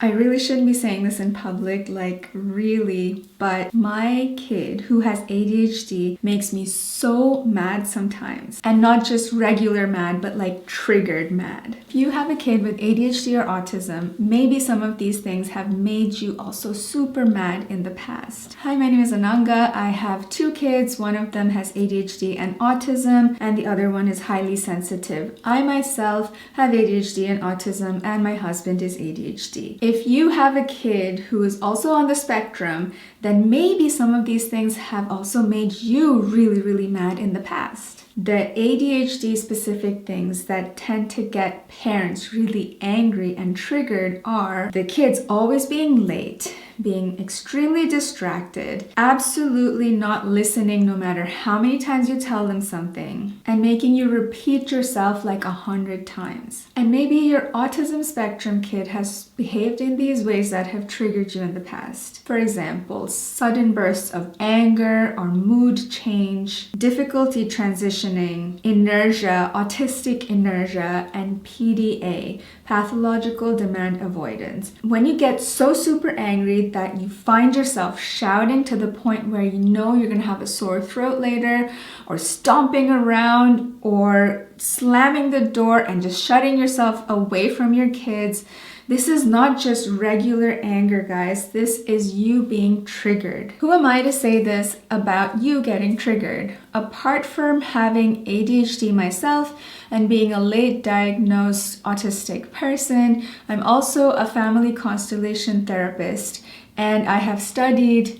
I really shouldn't be saying this in public, like really, but my kid who has ADHD makes me so mad sometimes. And not just regular mad, but like triggered mad. If you have a kid with ADHD or autism, maybe some of these things have made you also super mad in the past. Hi, my name is Ananga. I have 2 kids. One of them has ADHD and autism, and the other one is highly sensitive. I myself have ADHD and autism, and my husband is ADHD. If you have a kid who is also on the spectrum, then maybe some of these things have also made you really, really mad in the past. The ADHD specific things that tend to get parents really angry and triggered are the kids always being late, being extremely distracted, absolutely not listening no matter how many times you tell them something, and making you repeat yourself like 100 times. And maybe your autism spectrum kid has behaved in these ways that have triggered you in the past. For example, sudden bursts of anger or mood change, difficulty transitioning, inertia, autistic inertia, and PDA, pathological demand avoidance. When you get so super angry that you find yourself shouting to the point where you know you're going to have a sore throat later, or stomping around, or slamming the door and just shutting yourself away from your kids. This is not just regular anger, guys. This is you being triggered. Who am I to say this about you getting triggered? Apart from having ADHD myself and being a late diagnosed autistic person, I'm also a family constellation therapist, and I have studied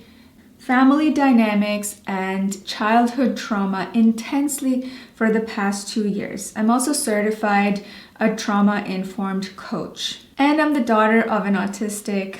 family dynamics and childhood trauma intensely for the past 2 years. I'm also certified a trauma-informed coach. And I'm the daughter of an autistic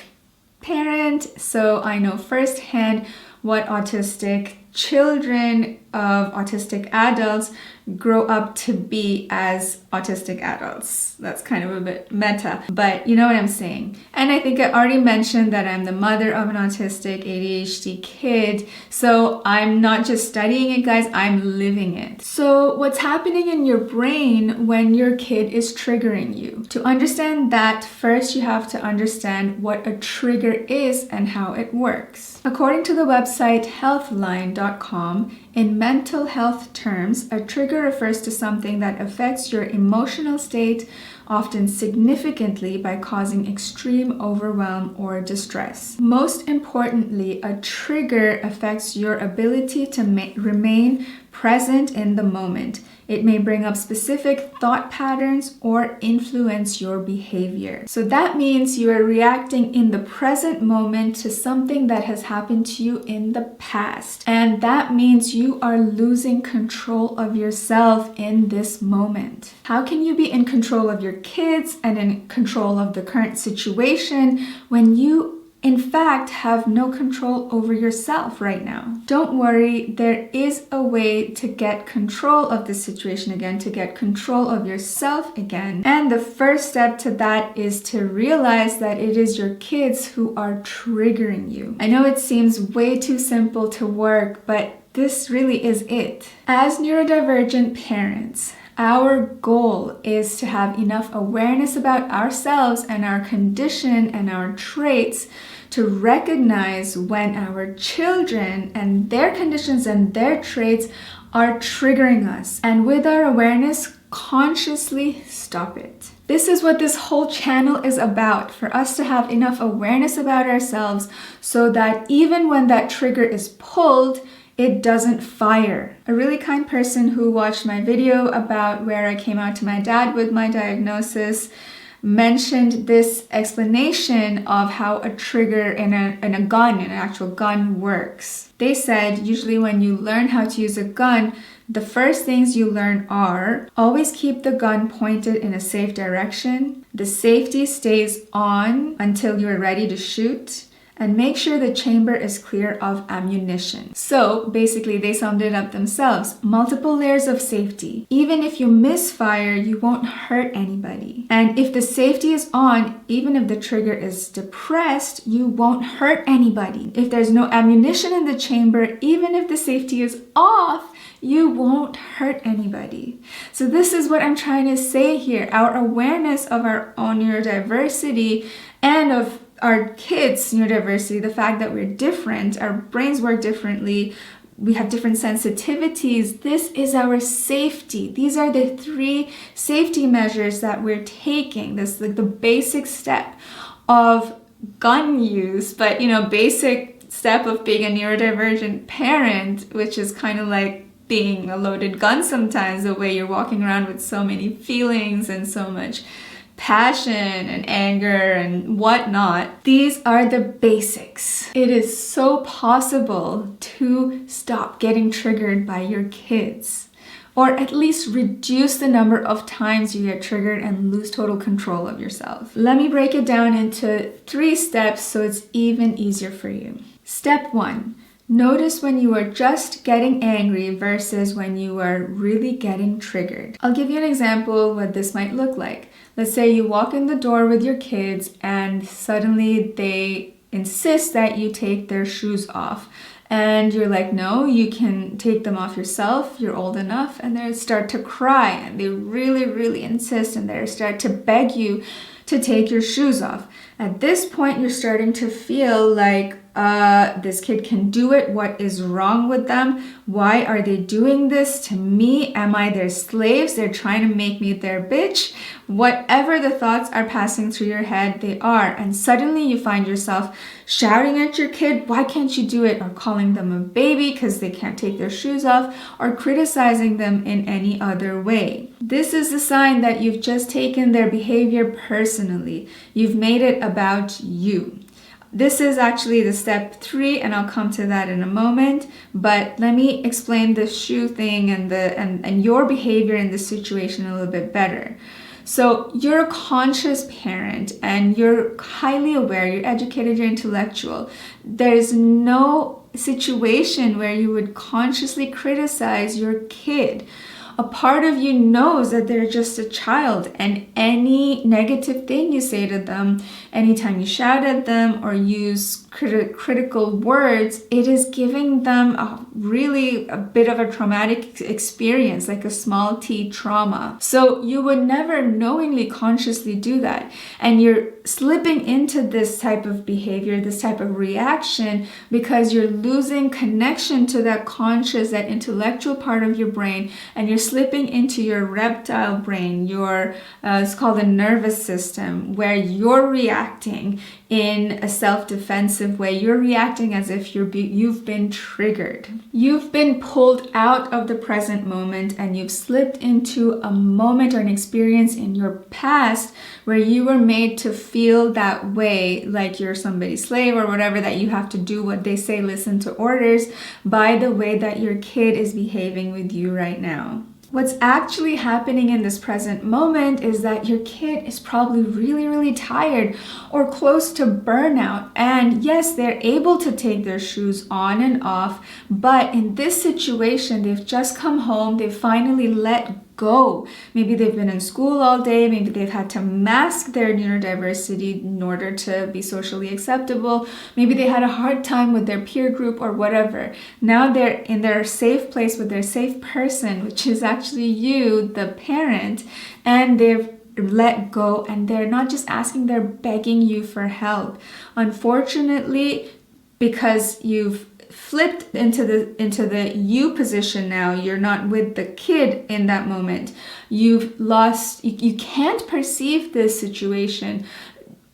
parent, so I know firsthand what autistic children of autistic adults grow up to be as autistic adults. That's kind of a bit meta, but you know what I'm saying. And I think I already mentioned that I'm the mother of an autistic ADHD kid, so I'm not just studying it, guys, I'm living it. So what's happening in your brain when your kid is triggering you? To understand that, first you have to understand what a trigger is and how it works. According to the website healthline.com, in mental health terms, a trigger refers to something that affects your emotional state, often significantly by causing extreme overwhelm or distress. Most importantly, a trigger affects your ability to remain present in the moment. It may bring up specific thought patterns or influence your behavior. So that means you are reacting in the present moment to something that has happened to you in the past. And that means you are losing control of yourself in this moment. How can you be in control of your kids and in control of the current situation when you in fact have no control over yourself right now? Don't worry, there is a way to get control of the situation again, to get control of yourself again. And the first step to that is to realize that it is your kids who are triggering you. I know it seems way too simple to work, but this really is it. As neurodivergent parents, our goal is to have enough awareness about ourselves and our condition and our traits to recognize when our children and their conditions and their traits are triggering us. And with our awareness, consciously stop it. This is what this whole channel is about, for us to have enough awareness about ourselves so that even when that trigger is pulled, it doesn't fire. A really kind person who watched my video about where I came out to my dad with my diagnosis mentioned this explanation of how a trigger in a gun, in an actual gun, works. They said usually when you learn how to use a gun, the first things you learn are always keep the gun pointed in a safe direction, the safety stays on until you're ready to shoot, and make sure the chamber is clear of ammunition. So basically they summed it up themselves. Multiple layers of safety. Even if you misfire, you won't hurt anybody. And if the safety is on, even if the trigger is depressed, you won't hurt anybody. If there's no ammunition in the chamber, even if the safety is off, you won't hurt anybody. So this is what I'm trying to say here. Our awareness of our own neurodiversity and of our kids' neurodiversity, the fact that we're different, our brains work differently, we have different sensitivities. This is our safety. These are the 3 safety measures that we're taking. This is like the basic step of gun use, but basic step of being a neurodivergent parent, which is kind of like being a loaded gun sometimes, the way you're walking around with so many feelings and so much passion and anger and whatnot. These are the basics. It is so possible to stop getting triggered by your kids, or at least reduce the number of times you get triggered and lose total control of yourself. Let me break it down into 3 steps so it's even easier for you. Step 1. Notice when you are just getting angry versus when you are really getting triggered. I'll give you an example what this might look like. Let's say you walk in the door with your kids and suddenly they insist that you take their shoes off. And you're like, no, you can take them off yourself. You're old enough. And they start to cry and they really, really insist and they start to beg you to take your shoes off. At this point, you're starting to feel like this kid can do it. What is wrong with them? Why are they doing this to me? Am I their slaves? They're trying to make me their bitch. Whatever the thoughts are passing through your head, they are. And suddenly you find yourself shouting at your kid, why can't you do it? Or calling them a baby because they can't take their shoes off, or criticizing them in any other way. This is a sign that you've just taken their behavior personally. You've made it about you. This is actually the step 3, and I'll come to that in a moment. But let me explain the shoe thing and your behavior in this situation a little bit better. So you're a conscious parent and you're highly aware, you're educated, you're intellectual. There's no situation where you would consciously criticize your kid. A part of you knows that they're just a child, and any negative thing you say to them, anytime you shout at them or use critical words, it is giving them a bit of a traumatic experience, like a small t trauma. So you would never knowingly consciously do that. And you're slipping into this type of behavior, this type of reaction, because you're losing connection to that conscious, that intellectual part of your brain, and you're slipping into your reptile brain, it's called the nervous system, where you're reacting in a self-defensive way. You're reacting as if you've been triggered. You've been pulled out of the present moment, and you've slipped into a moment or an experience in your past where you were made to feel that way, like you're somebody's slave or whatever, that you have to do what they say, listen to orders, by the way that your kid is behaving with you right now. What's actually happening in this present moment is that your kid is probably really, really tired or close to burnout. And yes, they're able to take their shoes on and off, but in this situation, they've just come home, they've finally let go. Maybe they've been in school all day, maybe they've had to mask their neurodiversity in order to be socially acceptable, maybe they had a hard time with their peer group or whatever. Now they're in their safe place with their safe person, which is actually you, the parent, and they've let go, and they're not just asking, they're begging you for help. Unfortunately, because you've flipped into the you position now, you're not with the kid in that moment. You can't perceive this situation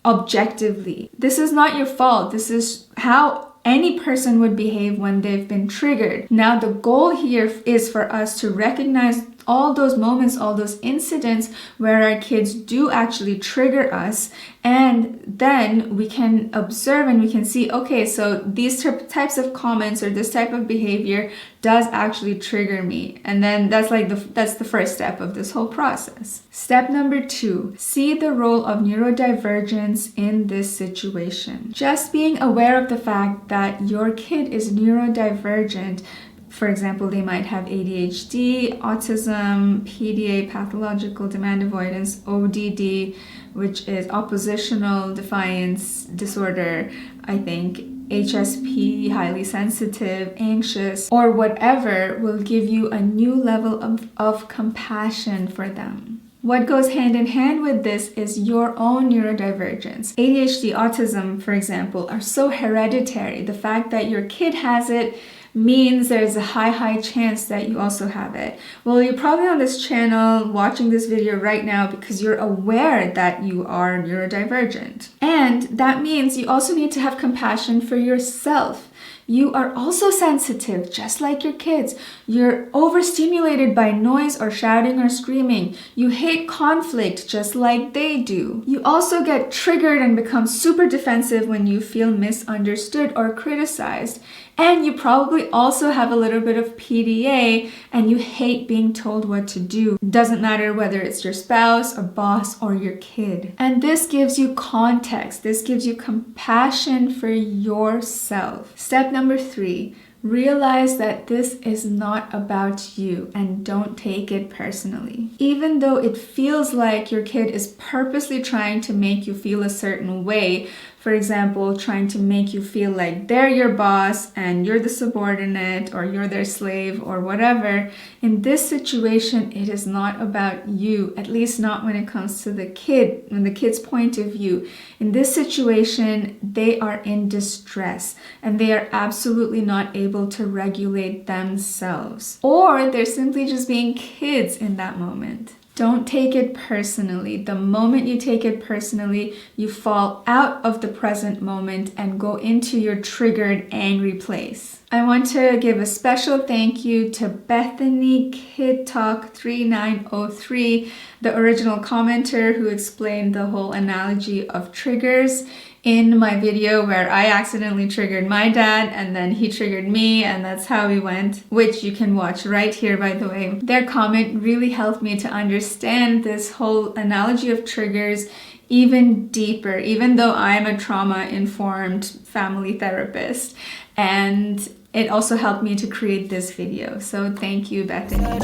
objectively. This is not your fault. This is how any person would behave when they've been triggered. Now, the goal here is for us to recognize all those moments, all those incidents where our kids do actually trigger us, and then we can observe and we can see, okay, so these types of comments or this type of behavior does actually trigger me. And then that's the first step of this whole process. Step number 2, see the role of neurodivergence in this situation. Just being aware of the fact that your kid is neurodivergent. For example, they might have ADHD, autism, PDA, pathological demand avoidance, ODD, which is oppositional defiance disorder, I think, HSP, highly sensitive, anxious, or whatever will give you a new level of compassion for them. What goes hand in hand with this is your own neurodivergence. ADHD, autism, for example, are so hereditary. The fact that your kid has it means there's a high chance that you also have it. Well, you're probably on this channel watching this video right now because you're aware that you are neurodivergent. And that means you also need to have compassion for yourself. You are also sensitive, just like your kids. You're overstimulated by noise or shouting or screaming. You hate conflict, just like they do. You also get triggered and become super defensive when you feel misunderstood or criticized. And you probably also have a little bit of PDA and you hate being told what to do. Doesn't matter whether it's your spouse, a boss, or your kid. And this gives you context. This gives you compassion for yourself. Step number 3. Realize that this is not about you and don't take it personally. Even though it feels like your kid is purposely trying to make you feel a certain way, for example, trying to make you feel like they're your boss and you're the subordinate or you're their slave or whatever, in this situation, it is not about you, at least not when it comes to the kid, from the kid's point of view. In this situation, they are in distress and they are absolutely not able to regulate themselves. Or they're simply just being kids in that moment. Don't take it personally. The moment you take it personally, you fall out of the present moment and go into your triggered, angry place. I want to give a special thank you to Bethany Kid Talk 3903, the original commenter who explained the whole analogy of triggers in my video where I accidentally triggered my dad and then he triggered me, and that's how we went, which you can watch right here, by the way. Their comment really helped me to understand this whole analogy of triggers even deeper, even though I'm a trauma-informed family therapist. And it also helped me to create this video. So thank you, Bethany.